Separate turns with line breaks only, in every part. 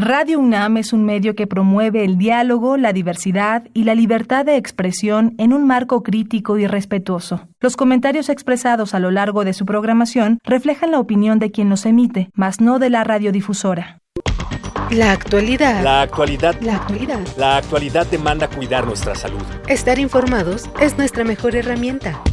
Radio UNAM es un medio que promueve el diálogo, la diversidad y la libertad de expresión en un marco crítico y respetuoso. Los comentarios expresados a lo largo de su programación reflejan la opinión de quien los emite, mas no de la radiodifusora.
La actualidad.
La actualidad.
La actualidad.
La actualidad demanda cuidar nuestra salud.
Estar informados es nuestra mejor herramienta.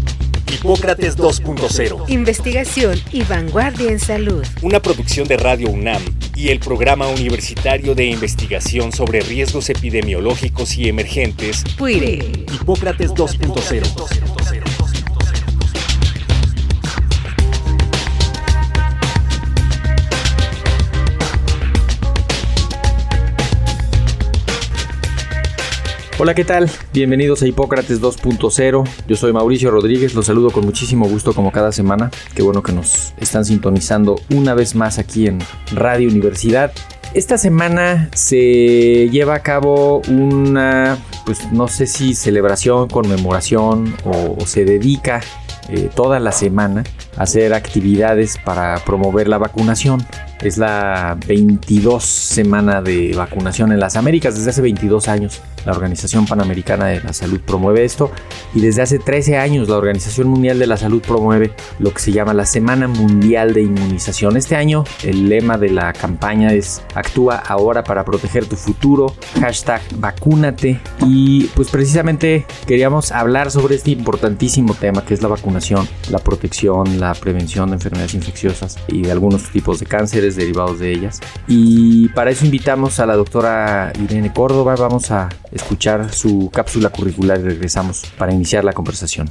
Hipócrates 2.0.
Investigación y vanguardia en salud.
Una producción de Radio UNAM y el Programa Universitario de Investigación sobre Riesgos Epidemiológicos y Emergentes.
PUIRE.
Hipócrates 2.0.
Hola, ¿qué tal? Bienvenidos a Hipócrates 2.0. Yo soy Mauricio Rodríguez, los saludo con muchísimo gusto como cada semana. Qué bueno que nos están sintonizando una vez más aquí en Radio Universidad. Esta semana se lleva a cabo una, no sé si celebración, conmemoración o se dedica toda la semana a hacer actividades para promover la vacunación. Es la 22 semana de vacunación en las Américas. Desde hace 22 años la Organización Panamericana de la Salud promueve esto, y desde hace 13 años la Organización Mundial de la Salud promueve lo que se llama la Semana Mundial de Inmunización. Este año el lema de la campaña es Actúa ahora para proteger tu futuro, #vacúnate, y pues precisamente queríamos hablar sobre este importantísimo tema que es la vacunación, la protección, la prevención de enfermedades infecciosas y de algunos tipos de cánceres derivados de ellas. Y para eso invitamos a la doctora Irene Córdoba. Vamos a escuchar su cápsula curricular y regresamos para iniciar la conversación.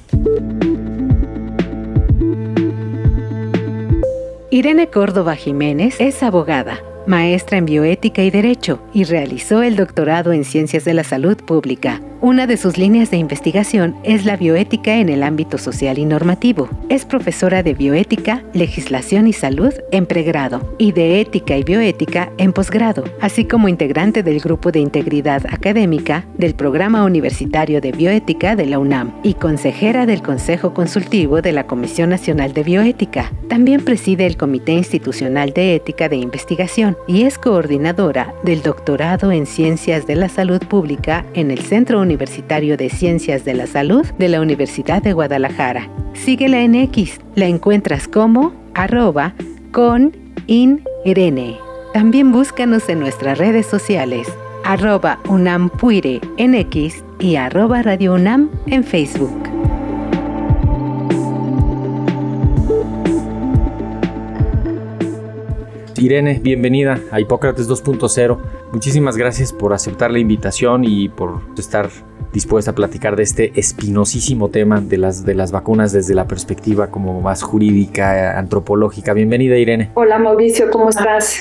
Irene Córdoba Jiménez es abogada, maestra en bioética y derecho, y realizó el doctorado en Ciencias de la Salud Pública. Una de sus líneas de investigación es la bioética en el ámbito social y normativo. Es profesora de bioética, legislación y salud en pregrado y de ética y bioética en posgrado, así como integrante del Grupo de Integridad Académica del Programa Universitario de Bioética de la UNAM y consejera del Consejo Consultivo de la Comisión Nacional de Bioética. También preside el Comité Institucional de Ética de Investigación y es coordinadora del doctorado en Ciencias de la Salud Pública en el Centro Universitario de Ciencias de la Salud de la Universidad de Guadalajara. Síguela en X, la encuentras como @coninirene. También búscanos en nuestras redes sociales, @UNAMPUIRE en X y @Radio UNAM en Facebook.
Irene, bienvenida a Hipócrates 2.0. Muchísimas gracias por aceptar la invitación y por estar dispuesta a platicar de este espinosísimo tema de las vacunas desde la perspectiva como más jurídica, antropológica. Bienvenida, Irene.
Hola, Mauricio, ¿cómo estás?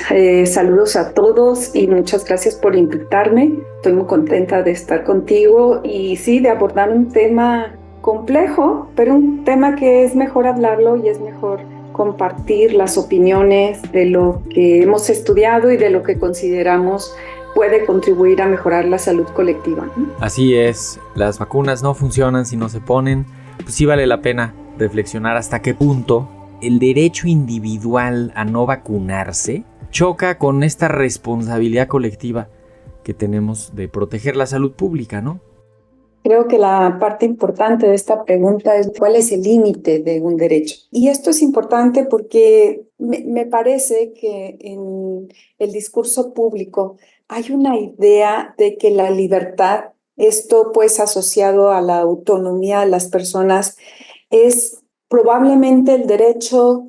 Saludos a todos y muchas gracias por invitarme. Estoy muy contenta de estar contigo y sí, de abordar un tema complejo, pero un tema que es mejor hablarlo y es mejor compartir las opiniones de lo que hemos estudiado y de lo que consideramos puede contribuir a mejorar la salud colectiva.
Así es, las vacunas no funcionan si no se ponen. Pues sí vale la pena reflexionar hasta qué punto el derecho individual a no vacunarse choca con esta responsabilidad colectiva que tenemos de proteger la salud pública, ¿no?
Creo que la parte importante de esta pregunta es cuál es el límite de un derecho. Y esto es importante porque me parece que en el discurso público hay una idea de que la libertad, esto pues asociado a la autonomía de las personas, es probablemente el derecho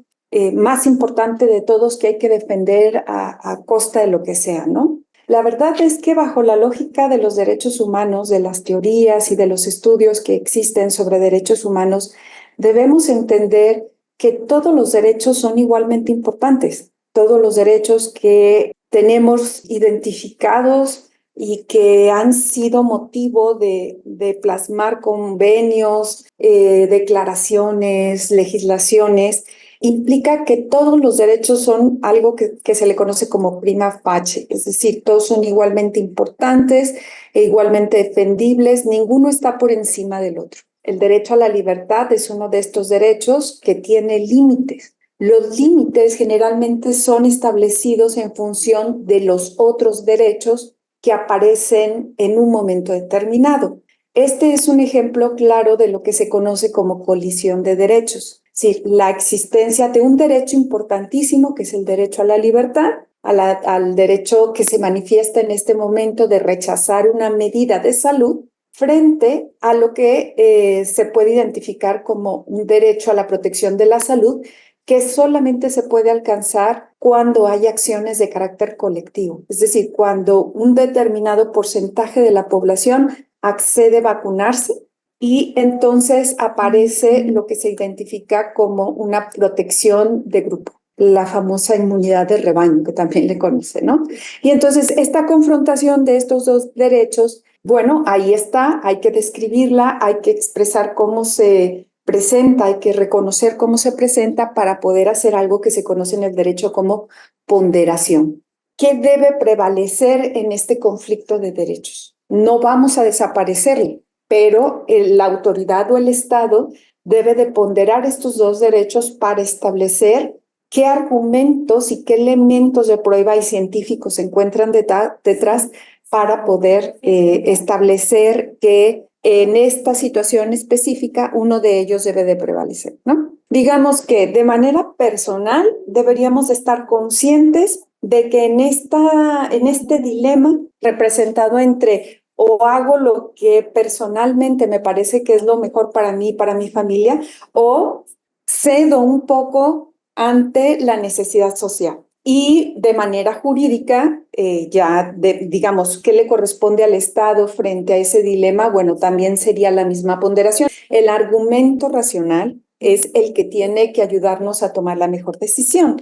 más importante de todos que hay que defender a costa de lo que sea, ¿no? La verdad es que bajo la lógica de los derechos humanos, de las teorías y de los estudios que existen sobre derechos humanos, debemos entender que todos los derechos son igualmente importantes. Todos los derechos que tenemos identificados y que han sido motivo de plasmar convenios, declaraciones, legislaciones, implica que todos los derechos son algo que se le conoce como prima facie, es decir, todos son igualmente importantes e igualmente defendibles, ninguno está por encima del otro. El derecho a la libertad es uno de estos derechos que tiene límites. Los límites generalmente son establecidos en función de los otros derechos que aparecen en un momento determinado. Este es un ejemplo claro de lo que se conoce como colisión de derechos. Sí, la existencia de un derecho importantísimo, que es el derecho a la libertad, al derecho que se manifiesta en este momento de rechazar una medida de salud, frente a lo que se puede identificar como un derecho a la protección de la salud, que solamente se puede alcanzar cuando hay acciones de carácter colectivo. Es decir, cuando un determinado porcentaje de la población accede a vacunarse y entonces aparece lo que se identifica como una protección de grupo, la famosa inmunidad de rebaño, que también le conoce, ¿no? Y entonces esta confrontación de estos dos derechos, bueno, ahí está, hay que describirla, hay que expresar cómo se presenta, hay que reconocer cómo se presenta para poder hacer algo que se conoce en el derecho como ponderación. ¿Qué debe prevalecer en este conflicto de derechos? No vamos a desaparecerlo, pero la autoridad o el Estado debe de ponderar estos dos derechos para establecer qué argumentos y qué elementos de prueba y científicos se encuentran detrás para poder establecer que en esta situación específica uno de ellos debe de prevalecer, ¿no? Digamos que de manera personal deberíamos estar conscientes de que en este dilema representado entre o hago lo que personalmente me parece que es lo mejor para mí y para mi familia, o cedo un poco ante la necesidad social. Y de manera jurídica, digamos, ¿qué le corresponde al Estado frente a ese dilema? Bueno, también sería la misma ponderación. El argumento racional es el que tiene que ayudarnos a tomar la mejor decisión.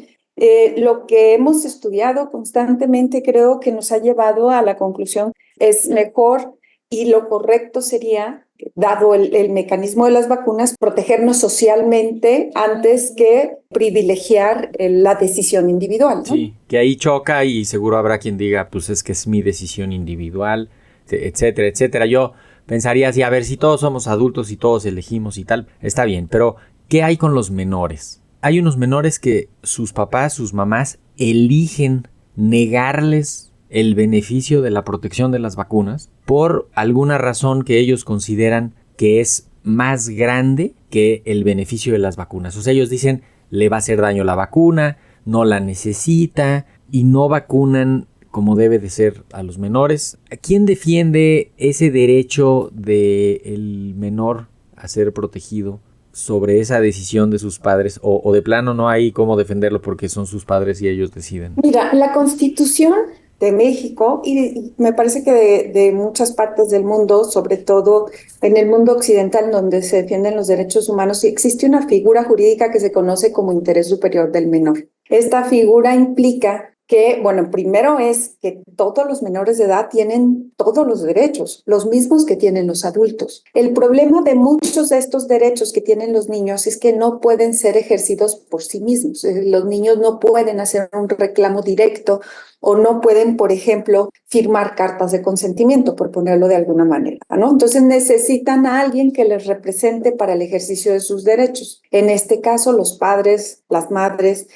Lo que hemos estudiado constantemente creo que nos ha llevado a la conclusión es mejor y lo correcto sería, dado el mecanismo de las vacunas, protegernos socialmente antes que privilegiar la decisión individual, ¿no?
Sí, que ahí choca y seguro habrá quien diga, pues es que es mi decisión individual, etcétera, etcétera. Yo pensaría así, a ver, si todos somos adultos y todos elegimos y tal, está bien, pero ¿qué hay con los menores? Hay unos menores que sus papás, sus mamás eligen negarles el beneficio de la protección de las vacunas por alguna razón que ellos consideran que es más grande que el beneficio de las vacunas. O sea, ellos dicen, le va a hacer daño la vacuna, no la necesita y no vacunan como debe de ser a los menores. ¿Quién defiende ese derecho del menor a ser protegido sobre esa decisión de sus padres? O de plano no hay cómo defenderlo porque son sus padres y ellos deciden.
Mira, la Constitución de México y me parece que de muchas partes del mundo, sobre todo en el mundo occidental donde se defienden los derechos humanos, existe una figura jurídica que se conoce como interés superior del menor. Esta figura implica que, bueno, primero es que todos los menores de edad tienen todos los derechos, los mismos que tienen los adultos. El problema de muchos de estos derechos que tienen los niños es que no pueden ser ejercidos por sí mismos. Los niños no pueden hacer un reclamo directo o no pueden, por ejemplo, firmar cartas de consentimiento, por ponerlo de alguna manera, ¿no? Entonces necesitan a alguien que les represente para el ejercicio de sus derechos. En este caso, los padres, las madres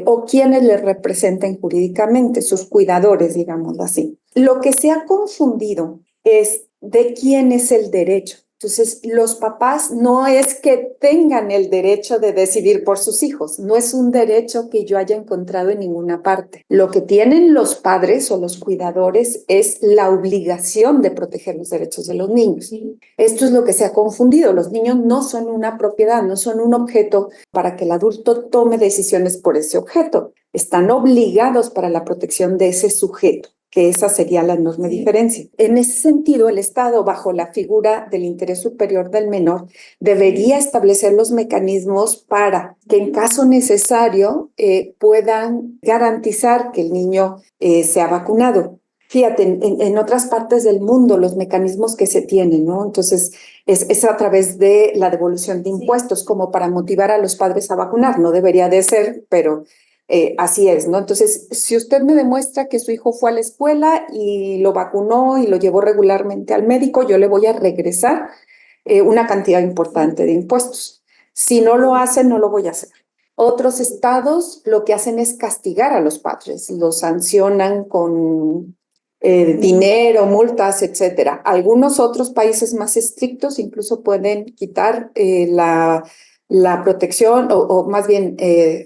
o quienes les representen jurídicamente, sus cuidadores, digámoslo así. Lo que se ha confundido es de quién es el derecho. Entonces, los papás no es que tengan el derecho de decidir por sus hijos, no es un derecho que yo haya encontrado en ninguna parte. Lo que tienen los padres o los cuidadores es la obligación de proteger los derechos de los niños. Esto es lo que se ha confundido. Los niños no son una propiedad, no son un objeto para que el adulto tome decisiones por ese objeto. Están obligados para la protección de ese sujeto, que esa sería la enorme diferencia. En ese sentido, el Estado, bajo la figura del interés superior del menor, debería establecer los mecanismos para que en caso necesario puedan garantizar que el niño sea vacunado. Fíjate, en otras partes del mundo los mecanismos que se tienen, ¿no? Entonces, es a través de la devolución de impuestos como para motivar a los padres a vacunar. No debería de ser, pero así es, ¿no? Entonces, si usted me demuestra que su hijo fue a la escuela y lo vacunó y lo llevó regularmente al médico, yo le voy a regresar una cantidad importante de impuestos. Si no lo hace, no lo voy a hacer. Otros estados lo que hacen es castigar a los padres, los sancionan con dinero, multas, etcétera. Algunos otros países más estrictos incluso pueden quitar la protección o más bien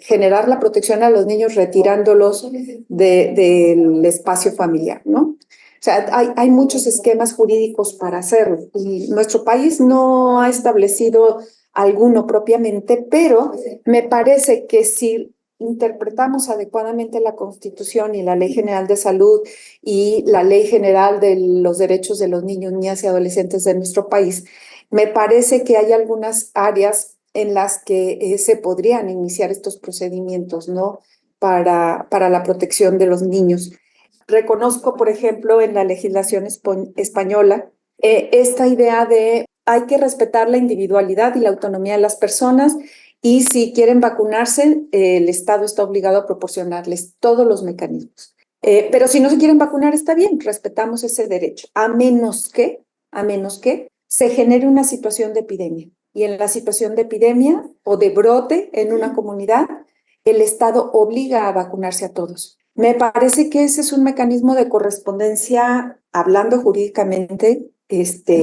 generar la protección a los niños retirándolos del espacio familiar, ¿no? O sea, hay muchos esquemas jurídicos para hacerlo y nuestro país no ha establecido alguno propiamente, pero me parece que si interpretamos adecuadamente la Constitución y la Ley General de Salud y la Ley General de los Derechos de los Niños, Niñas y Adolescentes de nuestro país, me parece que hay algunas áreas en las que se podrían iniciar estos procedimientos, ¿no? Para la protección de los niños. Reconozco, por ejemplo, en la legislación española, esta idea de hay que respetar la individualidad y la autonomía de las personas y si quieren vacunarse, el Estado está obligado a proporcionarles todos los mecanismos. Pero si no se quieren vacunar, está bien, respetamos ese derecho, a menos que se genere una situación de epidemia. Y en la situación de epidemia o de brote en una comunidad, el Estado obliga a vacunarse a todos. Me parece que ese es un mecanismo de correspondencia, hablando jurídicamente,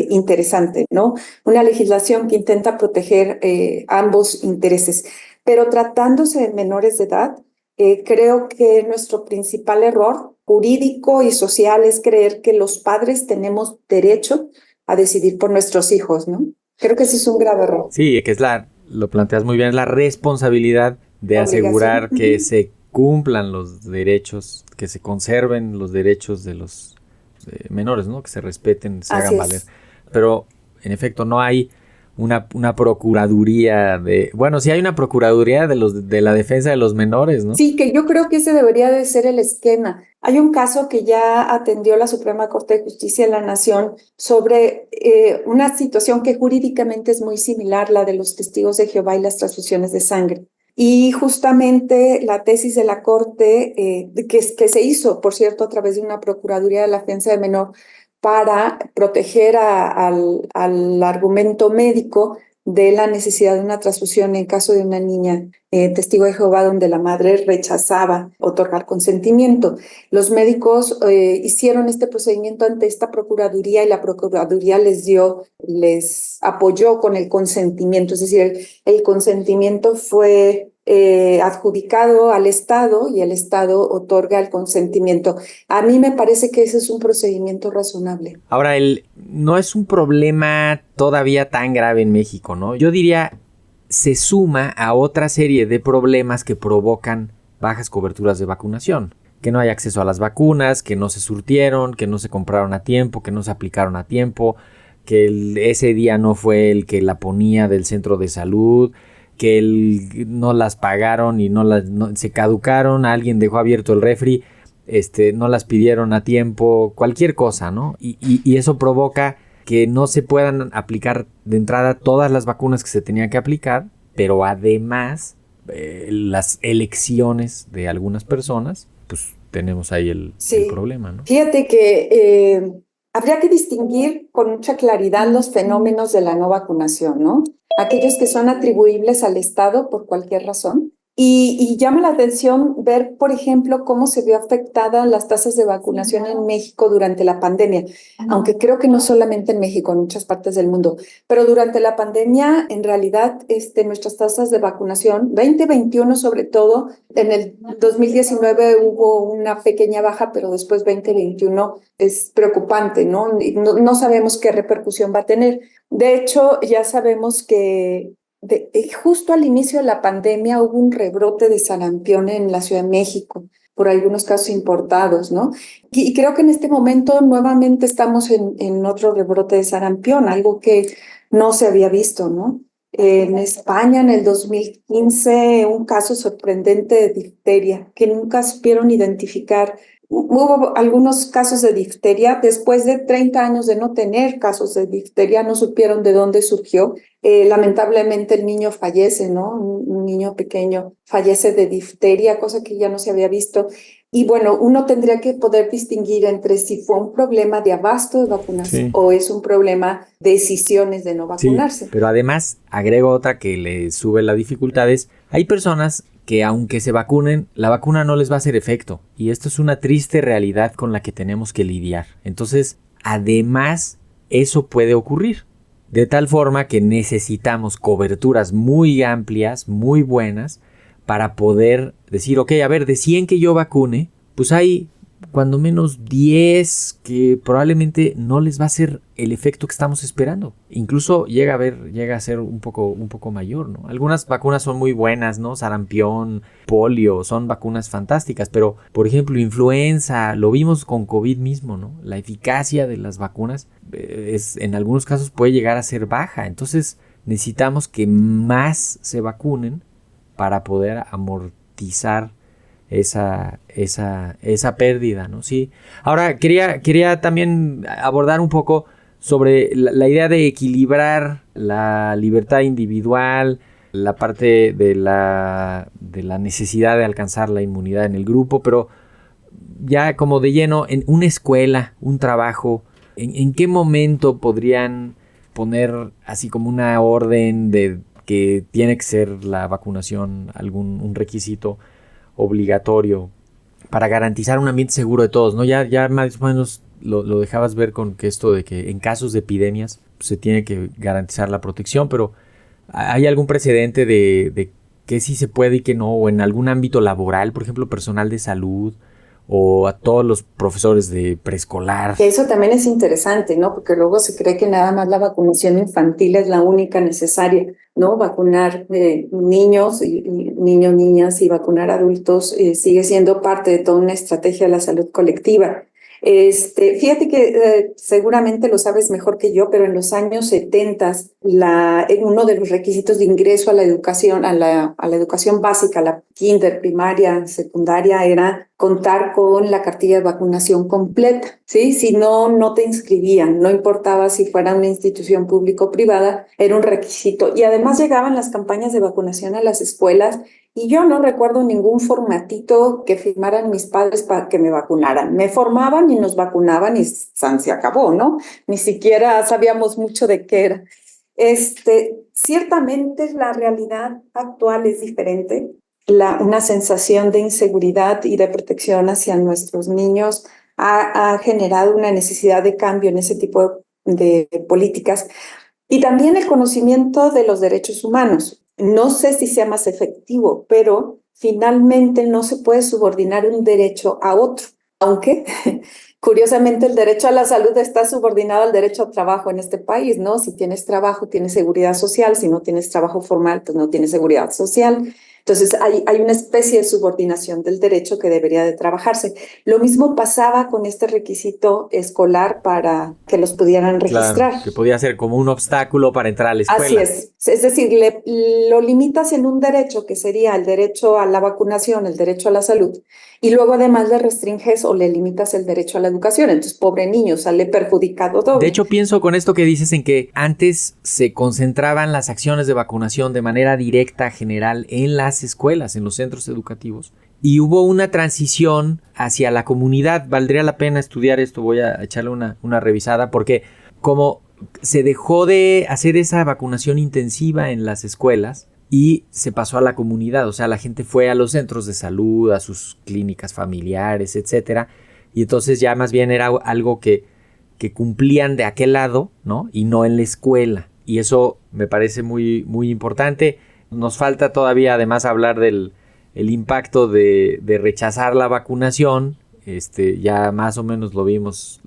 interesante, ¿no? Una legislación que intenta proteger ambos intereses. Pero tratándose de menores de edad, creo que nuestro principal error jurídico y social es creer que los padres tenemos derecho a decidir por nuestros hijos, ¿no? Creo que ese es un grave error.
Sí, que lo planteas muy bien, es la responsabilidad de asegurar que se cumplan los derechos, que se conserven los derechos de los menores, ¿no? Que se respeten, se hagan valer. Pero, en efecto, no hay una procuraduría sí hay una procuraduría de la defensa de los menores, ¿no?
Sí, que yo creo que ese debería de ser el esquema. Hay un caso que ya atendió la Suprema Corte de Justicia de la Nación sobre una situación que jurídicamente es muy similar, la de los testigos de Jehová y las transfusiones de sangre. Y justamente la tesis de la Corte, que se hizo, por cierto, a través de una Procuraduría de la Defensa del Menor, para proteger al argumento médico de la necesidad de una transfusión en caso de una niña testigo de Jehová donde la madre rechazaba otorgar consentimiento. Los médicos hicieron este procedimiento ante esta procuraduría y la procuraduría les apoyó con el consentimiento, es decir, el consentimiento fue adjudicado al Estado y el Estado otorga el consentimiento. A mí me parece que ese es un procedimiento razonable.
Ahora, no es un problema todavía tan grave en México, ¿no? Yo diría, se suma a otra serie de problemas que provocan bajas coberturas de vacunación. Que no hay acceso a las vacunas, que no se surtieron, que no se compraron a tiempo, que no se aplicaron a tiempo, que ese día no fue el que la ponía del centro de salud, que no las pagaron y se caducaron, alguien dejó abierto el refri, no las pidieron a tiempo, cualquier cosa, ¿no? Y eso provoca que no se puedan aplicar de entrada todas las vacunas que se tenían que aplicar, pero además las elecciones de algunas personas, pues tenemos ahí el problema, ¿no?
Fíjate que habría que distinguir con mucha claridad los fenómenos de la no vacunación, ¿no? Aquellos que son atribuibles al Estado por cualquier razón. Y llama la atención ver, por ejemplo, cómo se vio afectada las tasas de vacunación en México durante la pandemia, aunque creo que no solamente en México, en muchas partes del mundo, pero durante la pandemia, en realidad, nuestras tasas de vacunación, 2021 sobre todo, en el 2019 hubo una pequeña baja, pero después 2021 es preocupante, ¿no? No sabemos qué repercusión va a tener. De hecho, ya sabemos que justo al inicio de la pandemia hubo un rebrote de sarampión en la Ciudad de México, por algunos casos importados, ¿no? Y creo que en este momento nuevamente estamos en otro rebrote de sarampión, algo que no se había visto, ¿no? En España, en el 2015, un caso sorprendente de difteria que nunca supieron identificar. Hubo algunos casos de difteria. Después de 30 años de no tener casos de difteria, no supieron de dónde surgió. Lamentablemente el niño fallece, ¿no? Un niño pequeño fallece de difteria, cosa que ya no se había visto. Y bueno, uno tendría que poder distinguir entre si fue un problema de abasto de vacunas
Sí.
o es un problema de decisiones de no
Sí,
vacunarse.
pero además agrego otra que le sube la dificultad es, hay personas que aunque se vacunen, la vacuna no les va a hacer efecto. Y esto es una triste realidad con la que tenemos que lidiar. Entonces, además, eso puede ocurrir. De tal forma que necesitamos coberturas muy amplias, muy buenas, para poder decir, ok, a ver, de 100 que yo vacune, pues hay cuando menos 10 que probablemente no les va a hacer el efecto que estamos esperando. Incluso llega a ser un poco mayor, ¿no? Algunas vacunas son muy buenas, ¿no? Sarampión, polio, son vacunas fantásticas, pero por ejemplo, influenza, lo vimos con COVID mismo, ¿no? La eficacia de las vacunas en algunos casos puede llegar a ser baja. Entonces, necesitamos que más se vacunen para poder amortizar esa pérdida, ¿no? Sí. Ahora, quería también abordar un poco sobre la idea de equilibrar la libertad individual, la parte de la necesidad de alcanzar la inmunidad en el grupo, pero ya como de lleno, en una escuela, un trabajo, ¿en qué momento podrían poner así como una orden de que tiene que ser la vacunación un requisito obligatorio para garantizar un ambiente seguro de todos, ¿no? Ya más o menos lo dejabas ver con que esto de que en casos de epidemias pues, se tiene que garantizar la protección, pero ¿hay algún precedente de que sí se puede y que no? O en algún ámbito laboral, por ejemplo, personal de salud o a todos los profesores de preescolar.
Que eso también es interesante, ¿no? Porque luego se cree que nada más la vacunación infantil es la única necesaria, ¿no? Vacunar niños, niñas y vacunar adultos sigue siendo parte de toda una estrategia de la salud colectiva. Fíjate que seguramente lo sabes mejor que yo, pero en los años 70 uno de los requisitos de ingreso a la educación, a la educación básica, la kinder, primaria, secundaria, era contar con la cartilla de vacunación completa, ¿sí? Si no, no te inscribían, no importaba si fuera una institución pública o privada, era un requisito. Y además llegaban las campañas de vacunación a las escuelas y yo no recuerdo ningún formatito que firmaran mis padres para que me vacunaran. Me formaban y nos vacunaban y se acabó, ¿no? Ni siquiera sabíamos mucho de qué era. Ciertamente la realidad actual es diferente. Una sensación de inseguridad y de protección hacia nuestros niños ha generado una necesidad de cambio en ese tipo de políticas. Y también el conocimiento de los derechos humanos. No sé si sea más efectivo, pero finalmente no se puede subordinar un derecho a otro, aunque curiosamente el derecho a la salud está subordinado al derecho al trabajo en este país, ¿no? Si tienes trabajo, tienes seguridad social, si no tienes trabajo formal, pues no tienes seguridad social. Entonces hay una especie de subordinación del derecho que debería de trabajarse. Lo mismo pasaba con este requisito escolar para que los pudieran registrar.
Claro, que podía ser como un obstáculo para entrar a la escuela.
Así es decir, lo limitas en un derecho que sería el derecho a la vacunación, el derecho a la salud, y luego además le restringes o le limitas el derecho a la educación. Entonces, pobre niño, sale perjudicado doble.
De hecho, pienso con esto que dices en que antes se concentraban las acciones de vacunación de manera directa, general, en las escuelas, en los centros educativos. Y hubo una transición hacia la comunidad. Valdría la pena estudiar esto, voy a echarle una revisada, porque como se dejó de hacer esa vacunación intensiva en las escuelas y se pasó a la comunidad, o sea, la gente fue a los centros de salud, a sus clínicas familiares, etcétera, y entonces ya más bien era algo que cumplían de aquel lado, ¿no? Y no en la escuela, y eso me parece muy, muy importante. Nos falta todavía además hablar del impacto de rechazar la vacunación. Ya más o menos lo vimos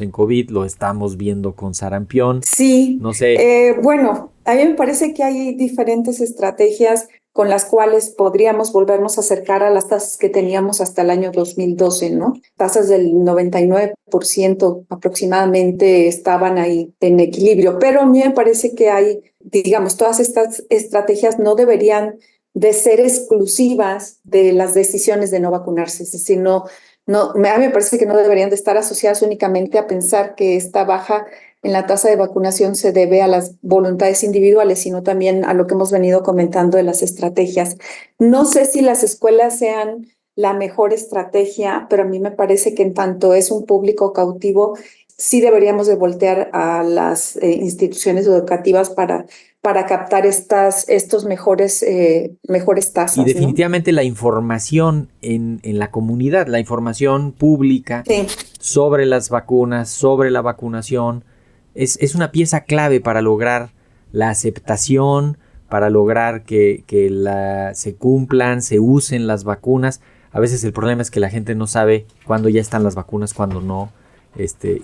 en COVID, lo estamos viendo con sarampión.
Sí,
no sé.
Bueno, a mí me parece que hay diferentes estrategias con las cuales podríamos volvernos a acercar a las tasas que teníamos hasta el año 2012, ¿no? Tasas del 99% aproximadamente estaban ahí en equilibrio, pero a mí me parece que hay, digamos, todas estas estrategias no deberían de ser exclusivas de las decisiones de no vacunarse, es decir, a mí me parece que no deberían de estar asociadas únicamente a pensar que esta baja en la tasa de vacunación se debe a las voluntades individuales, sino también a lo que hemos venido comentando de las estrategias. No sé si las escuelas sean la mejor estrategia, pero a mí me parece que en tanto es un público cautivo, sí deberíamos de voltear a las instituciones educativas para captar estos mejores tasas,
Y
¿no?
definitivamente la información en la comunidad, la información pública
Sí.
sobre las vacunas, sobre la vacunación, es una pieza clave para lograr la aceptación, para lograr que se cumplan, se usen las vacunas. A veces el problema es que la gente no sabe cuándo ya están las vacunas, cuándo no.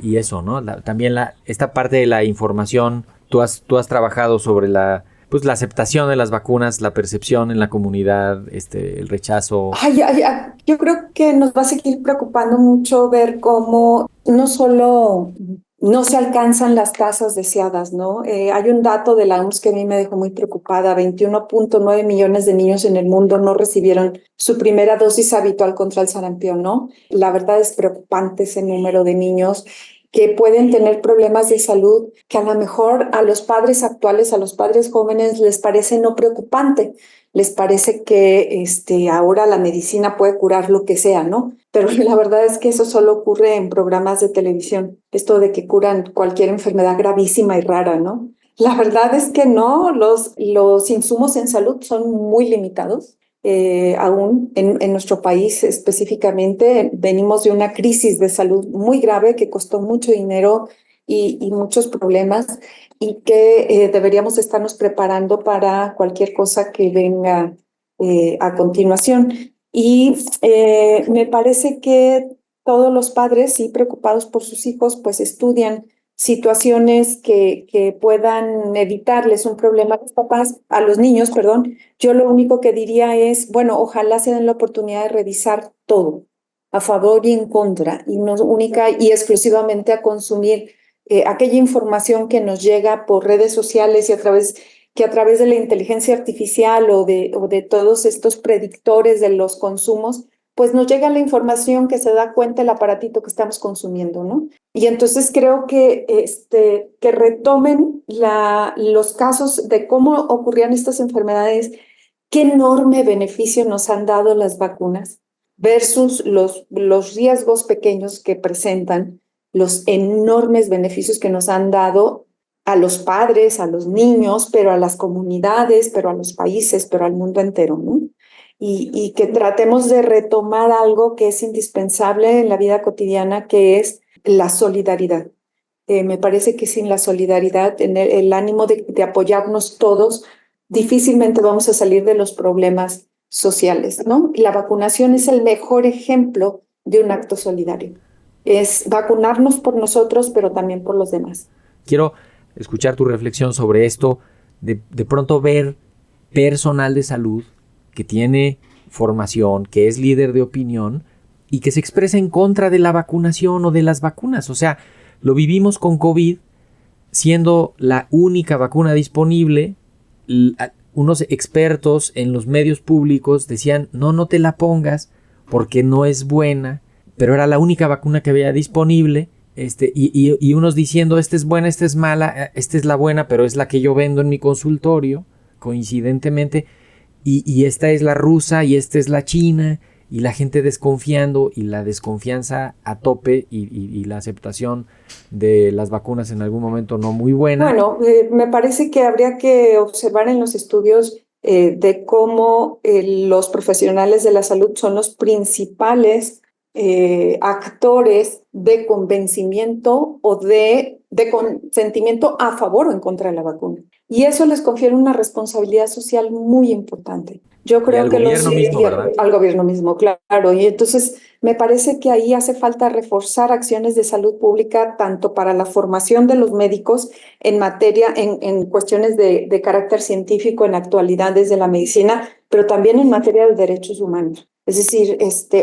Y eso, ¿no? También esta parte de la información, tú has trabajado sobre la aceptación de las vacunas, la percepción en la comunidad, el rechazo.
Yo creo que nos va a seguir preocupando mucho ver cómo no solo no se alcanzan las tasas deseadas, ¿no? Hay un dato de la OMS que a mí me dejó muy preocupada. 21.9 millones de niños en el mundo no recibieron su primera dosis habitual contra el sarampión, ¿no? La verdad es preocupante ese número de niños que pueden tener problemas de salud que a lo mejor a los padres actuales, a los padres jóvenes les parece no preocupante, les parece que ahora la medicina puede curar lo que sea, ¿no? Pero la verdad es que eso solo ocurre en programas de televisión, esto de que curan cualquier enfermedad gravísima y rara, ¿no? La verdad es que no, los insumos en salud son muy limitados. Aún en nuestro país específicamente venimos de una crisis de salud muy grave que costó mucho dinero y muchos problemas y que deberíamos estarnos preparando para cualquier cosa que venga a continuación. Y me parece que todos los padres, sí preocupados por sus hijos, pues estudian situaciones que puedan evitarles un problema a los papás, a los niños, perdón. Yo lo único que diría es, bueno, ojalá se den la oportunidad de revisar todo, a favor y en contra, y no única y exclusivamente a consumir aquella información que nos llega por redes sociales y a través de la inteligencia artificial o de todos estos predictores de los consumos, pues nos llega la información que se da cuenta el aparatito que estamos consumiendo, ¿no? Y entonces creo que retomen los casos de cómo ocurrían estas enfermedades, qué enorme beneficio nos han dado las vacunas versus los riesgos pequeños que presentan, los enormes beneficios que nos han dado a los padres, a los niños, pero a las comunidades, pero a los países, pero al mundo entero, ¿no? Y que tratemos de retomar algo que es indispensable en la vida cotidiana, que es la solidaridad. Me parece que sin la solidaridad, en el ánimo de apoyarnos todos, difícilmente vamos a salir de los problemas sociales, ¿no? Y la vacunación es el mejor ejemplo de un acto solidario. Es vacunarnos por nosotros, pero también por los demás.
Quiero escuchar tu reflexión sobre esto, de pronto ver personal de salud que tiene formación, que es líder de opinión y que se expresa en contra de la vacunación o de las vacunas. O sea, lo vivimos con COVID, siendo la única vacuna disponible. Unos expertos en los medios públicos decían, no te la pongas porque no es buena, pero era la única vacuna que había disponible. Y unos diciendo, esta es buena, esta es mala, esta es la buena, pero es la que yo vendo en mi consultorio, coincidentemente, y esta es la rusa y esta es la china, y la gente desconfiando, y la desconfianza a tope, y la aceptación de las vacunas en algún momento no muy buena.
Bueno, me parece que habría que observar en los estudios de cómo los profesionales de la salud son los principales actores de convencimiento o de consentimiento a favor o en contra de la vacuna. Y eso les confiere una responsabilidad social muy importante. Yo creo que al gobierno mismo, claro. Y entonces me parece que ahí hace falta reforzar acciones de salud pública, tanto para la formación de los médicos en materia, en cuestiones de carácter científico, en actualidades de la medicina, pero también en materia de derechos humanos. Es decir,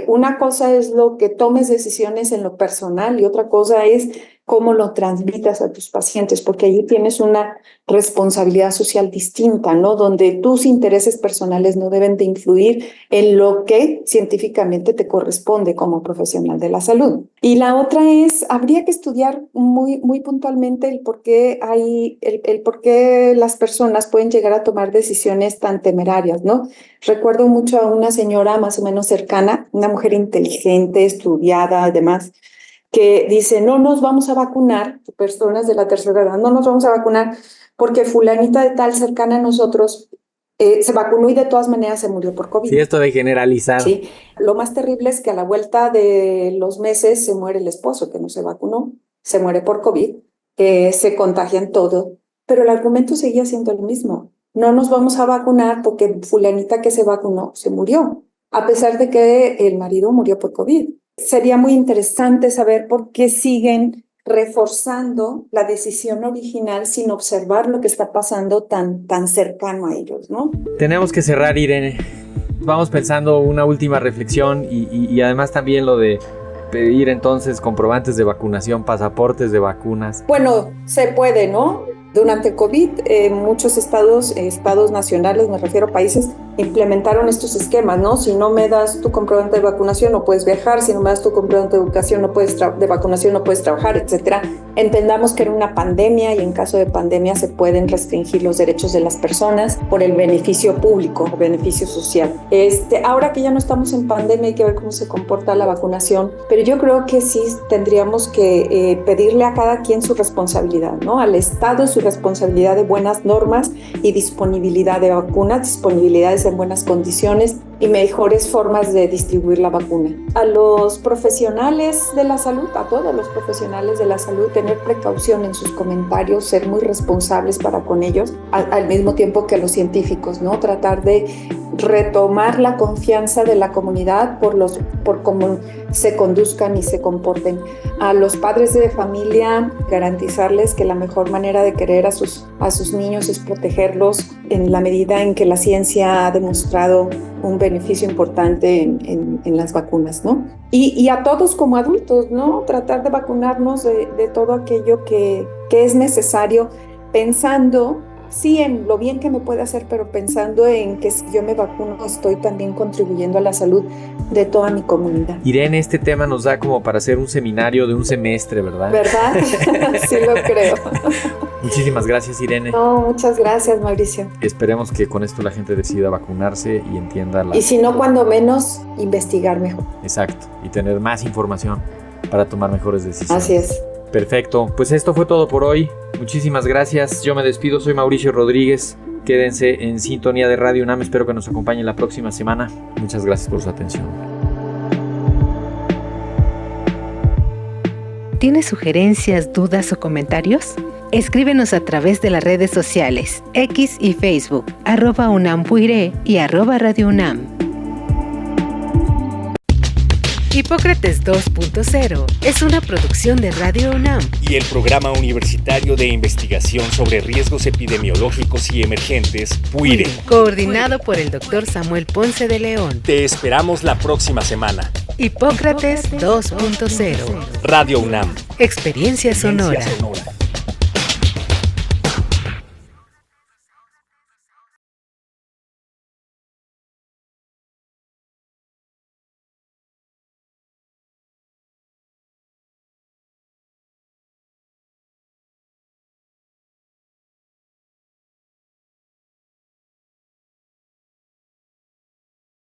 una cosa es lo que tomes decisiones en lo personal y otra cosa es cómo lo transmitas a tus pacientes, porque ahí tienes una responsabilidad social distinta, ¿no? Donde tus intereses personales no deben de influir en lo que científicamente te corresponde como profesional de la salud. Y la otra es, habría que estudiar muy, muy puntualmente el por qué las personas pueden llegar a tomar decisiones tan temerarias, ¿no? Recuerdo mucho a una señora más o menos cercana, una mujer inteligente, estudiada, además, que dice, no nos vamos a vacunar, personas de la tercera edad, no nos vamos a vacunar porque fulanita de tal cercana a nosotros se vacunó y de todas maneras se murió por COVID.
Sí, esto de generalizar.
Sí, lo más terrible es que a la vuelta de los meses se muere el esposo que no se vacunó, se muere por COVID, se contagian todo, pero el argumento seguía siendo el mismo. No nos vamos a vacunar porque fulanita que se vacunó se murió, a pesar de que el marido murió por COVID. Sería muy interesante saber por qué siguen reforzando la decisión original sin observar lo que está pasando tan cercano a ellos, ¿no?
Tenemos que cerrar, Irene. Vamos pensando una última reflexión y además también lo de pedir entonces comprobantes de vacunación, pasaportes de vacunas.
Bueno, se puede, ¿no? Durante COVID, muchos estados nacionales, me refiero a países, implementaron estos esquemas, ¿no? Si no me das tu comprobante de vacunación, no puedes viajar. Si no me das tu comprobante de vacunación, no puedes trabajar, etcétera. Entendamos que era una pandemia y en caso de pandemia se pueden restringir los derechos de las personas por el beneficio público, beneficio social. Ahora que ya no estamos en pandemia, hay que ver cómo se comporta la vacunación, pero yo creo que sí tendríamos que pedirle a cada quien su responsabilidad, ¿no? Al Estado su responsabilidad de buenas normas y disponibilidad de vacunas, disponibilidades en buenas condiciones y mejores formas de distribuir la vacuna. A los profesionales de la salud, a todos los profesionales de la salud, tener precaución en sus comentarios, ser muy responsables para con ellos, al mismo tiempo que los científicos, ¿no? Tratar de retomar la confianza de la comunidad por cómo se conduzcan y se comporten. A los padres de familia, garantizarles que la mejor manera de querer a sus niños es protegerlos en la medida en que la ciencia ha demostrado un beneficio importante en las vacunas, ¿no? Y a todos como adultos, ¿no? Tratar de vacunarnos de todo aquello que es necesario, pensando sí en lo bien que me puede hacer, pero pensando en que si yo me vacuno estoy también contribuyendo a la salud de toda mi comunidad.
Irene, este tema nos da como para hacer un seminario de un semestre, ¿verdad?
¿Verdad? Sí lo creo.
Muchísimas gracias, Irene.
No, muchas gracias, Mauricio.
Esperemos que con esto la gente decida vacunarse y entienda
Y si no, cuando menos, investigar mejor.
Exacto, y tener más información para tomar mejores decisiones.
Así es.
Perfecto, pues esto fue todo por hoy. Muchísimas gracias, yo me despido, soy Mauricio Rodríguez. Quédense en sintonía de Radio UNAM, espero que nos acompañen la próxima semana. Muchas gracias por su atención.
¿Tienes sugerencias, dudas o comentarios? Escríbenos a través de las redes sociales, X y Facebook, @UNAMPuiré y @Radio UNAM. Hipócrates 2.0 es una producción de Radio UNAM
y el Programa Universitario de Investigación sobre Riesgos Epidemiológicos y Emergentes, PUIRE.
Coordinado por el Dr. Samuel Ponce de León.
Te esperamos la próxima semana.
Hipócrates 2.0.
Radio UNAM.
Experiencia sonora.